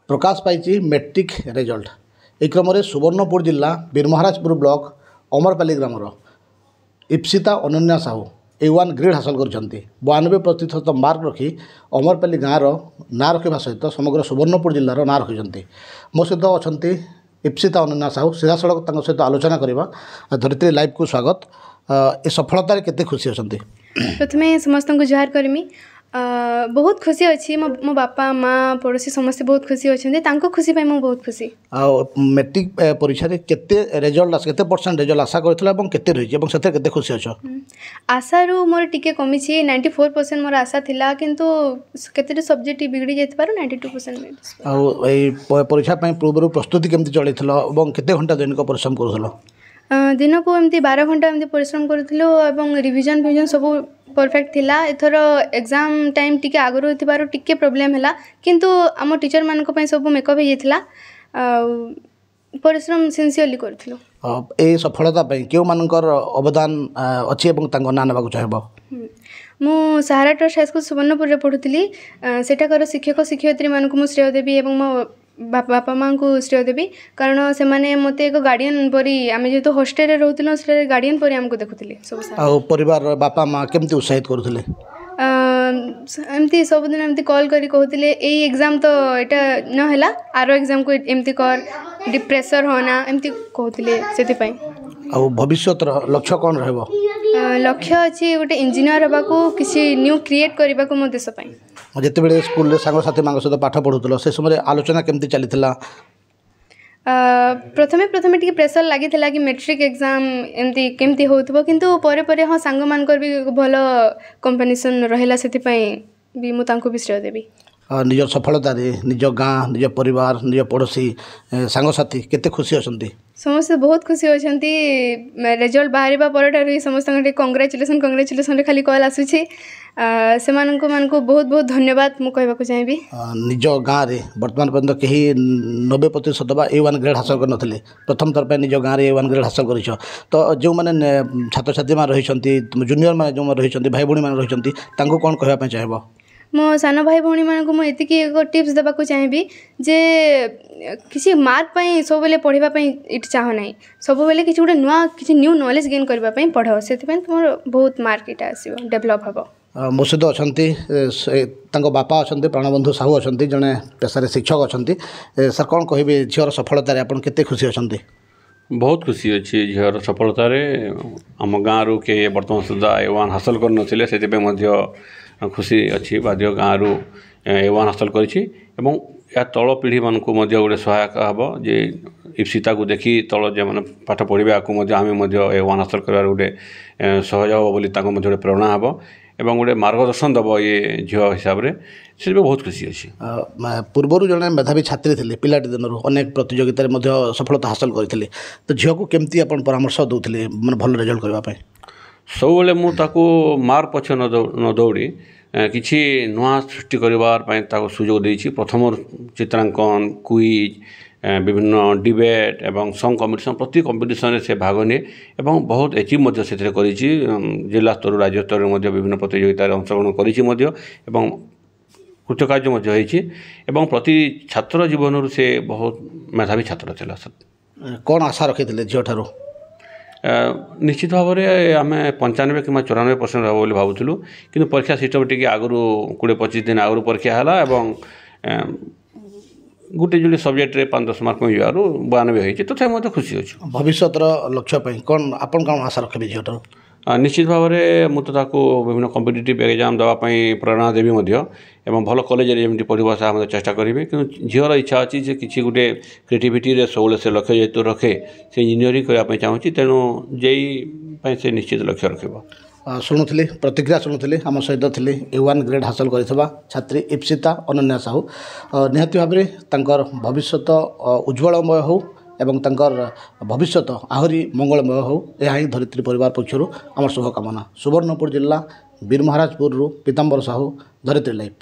प्रकाश पाई metric result एक क्रम सुवर्णपुर जिला बीरमहाराजपुर ब्लॉक अमरपाली ग्रामर इप्सिता अनन्या साहू A1 ग्रेड हासिल कर 92% मार्क रखी अमरपाली गाँव ना रखा सहित समग्र सुवर्णपुर जिलार ना रखी। मो सहित अच्छा इप्सिता अनन्या साहू सीधा सड़क सहित आलोचना करवा। धरित्री लाइव को स्वागत। ए सफलतार केते खुशी अच्छा? प्रथमे समस्त को जुहार करमी। बहुत खुशी अच्छी मो बापा माँ पड़ोसी समस्ते बहुत खुशी अच्छा खुशी पाई मु बहुत खुशी। मेट्रिक परीक्षा रे केते रिजल्ट केते परसेंट रिजल्ट आशा करथिला एवं केते रही एवं सेते केते खुशी अच्छा? आशा रू मोर टिके कमी छी 94% मोर आशा थिला किंतु केते सब्जेक्ट बिगड़ी जाइत पारो 92%। आ ए परीक्षा पई पूर्व प्रस्तुति केमति चलैथिला एवं केते घंटा दैनिक परिश्रम करथला? दिन को एमती 12 घंटा एमती परिश्रम करूँ और रिविजन सब परफेक्ट थिला। एथर एग्जाम टाइम टिके आगु थिबारो टिके प्रॉब्लम हैला किंतु आम टीचर मानक पई सब मेकअप हो जाइथिला। परिश्रम सिंसियरली करथिलो। ए सफलता पई केउ मानकर अवदान अछि एवं तांको ना नेबाक चाहबो? मु सहारा ट्रस्ट हाई स्कूल सुवर्णपुर रे पढुथिली। सेठाकर शिक्षक शिक्षयित्री मानक मु श्रेय देबी एवं मो बापा माँ को श्रेय देवी कारण से माने मते एक गार्डियन परी आमे जेतो हॉस्टल रे रहउतिलो से गार्डियन परी हमको देखुथिले सब सारा। आ परिवार बापा माँ केमति उत्साहित करूथिले? एमती सब दिन एमती कॉल करी कहउथिले ए एग्जाम तो एटा न हैला आरो एग्जाम को एमती कर डिप्रेशर होना एमती कहउथिले सेति पई। आ भविष्यत लक्ष्य कोन रहबो? लक्ष्य अछि गोटे इंजीनियर होबा को किसी न्यू क्रिएट करबा को मो देश पई। जिते बड़े स्कूल रे सांग साथी मांग सहित पाठ पढ़ुतलो से समय आलोचना केमती चलीथिला? प्रथमे टी प्रेशर लगी थिला कि मैट्रिक एग्जाम एमती केमती होउथबो किंतु परे परे हाँ सांग मानकर भी भल कॉम्बिनेशन रहला सेति पई भी मु तांको भी श्रेय देबी। निज सफलता रे निज गाँ निज परिवार निज पड़ोसी सांग साथी केते खुशी अछंती? समस्त बहुत खुशी अछंती। रिजल्ट बाहरिबा परठारु समस्त कांग्रेचुलेशन रे खाली कॉल आसुछि। से मानको बहुत बहुत धन्यवाद मु कहबा को चाहेबी। निज गाँ रे वर्तमान पर्यंत कहीं 90% बा A1 ग्रेड हासिल कर नथिले प्रथम थर पे निज गाँ रे A1 ग्रेड हासिल करिछ। तो जो माने छात्र छात्री मान रहिछंती जूनियर मान जो रहिछंती भाई भौणी मान रहिछंती तांको कोन कहबा पे चाहेबो? मो सान भाई भौणी मानक मु एतिकी एक टिप्स देबा को चाहेबी जे किसी मार्क पई सब बेले पढ़िबा पई इट चाह नाही सब बेले किछि गुटे नुवा किछि न्यू नॉलेज गेन करबा पई पढो सेति पई तुमर बहुत मार्क इटा आसीबो डेवलप हबो। मो सहित अच्छा बापा अच्छा प्राणबंधु साहू अच्छा जड़े पेशार शिक्षक अच्छा सर कौन कहे झीर सफलतार आप खुशी अच्छा? बहुत खुशी अच्छी झीर सफलतार आम गाँव रू के बर्तमान सुधा A1 हासिल कर नथिले से खुशी अच्छी बाध्य गाँव रू A1 हासिल करिछि एवं या तल पीढ़ी मान को गोटे सहायक हम जे इप्सिता को देखी तल जो मैंने पाठ पढ़ा को आम A1 हासिल कर गोटे सहज हम बोली गोटे प्रेरणा हम एवं गोटे मार्गदर्शन दब ये झील हिसाब से बहुत खुशी अच्छी। पूर्वर जड़े मेधावी छात्री थे पिलाटी दिन अनेक प्रतियोगितार सफलता हासिल करते तो झील को केमती आप परामर्श दौले मैंने भल रिजल्ट करने? सब बेले मुझे मार्क पछे न दौड़ी किसी नुआ सृष्टि करने सुजोग देछि। प्रथम चित्रांकन क्विज विभिन्न डिबेट एवं सॉन्ग कंपटीशन प्रति कंपटीशन से भाग निए एवं बहुत अचीव से जिला स्तर राज्य स्तर में विभिन्न प्रतियोगितार अंशग्रहण करिछि एवं कृतकार्य एवं प्रति छात्र जीवन से बहुत मेधावी छात्र थिला। कौन आशा रखी झील ठारू? निश्चित भाव में आम 95 कि 94% हम भावुलु कि परीक्षा सिस्टम टी आगु 20-25 दिन आगु परीक्षा है गोटे जोड़े सब्जेक्ट रे 5-10 मार्क में 92 होती तथा तो खुशी अच्छे। भविष्य लक्ष्य कौन आप आशा रखे झील ठारू? निश्चित भाव में मुझे विभिन्न कॉम्पिटिटिव एग्जाम देवाई प्रेरणा देवी एवं भल कॉलेज जमी पढ़ा से चेष्टा करी कि झील इच्छा अच्छी जे किसी गोटे क्रिएटिविटी सब से लक्ष्य जेहतु रखे से इंजीनियरिंग करने चाहूँगी तेणु जेई से निश्चित लक्ष्य रखा। शुणुली प्रतिक्रिया शुणुली आम सहित थी A1 ग्रेड हासिल करथिबा छात्री इप्सिता अनन्या साहू निहाती भाव में भविष्य उज्ज्वलमय हो एवं तंकर भविष्य आहरी मंगलमय हो यह ही धरित्री परिवार पक्षर आम शुभकामना। सुवर्णपुर जिला बीरमहाराजपुर पीताम्बर साहू धरित्री लाइव।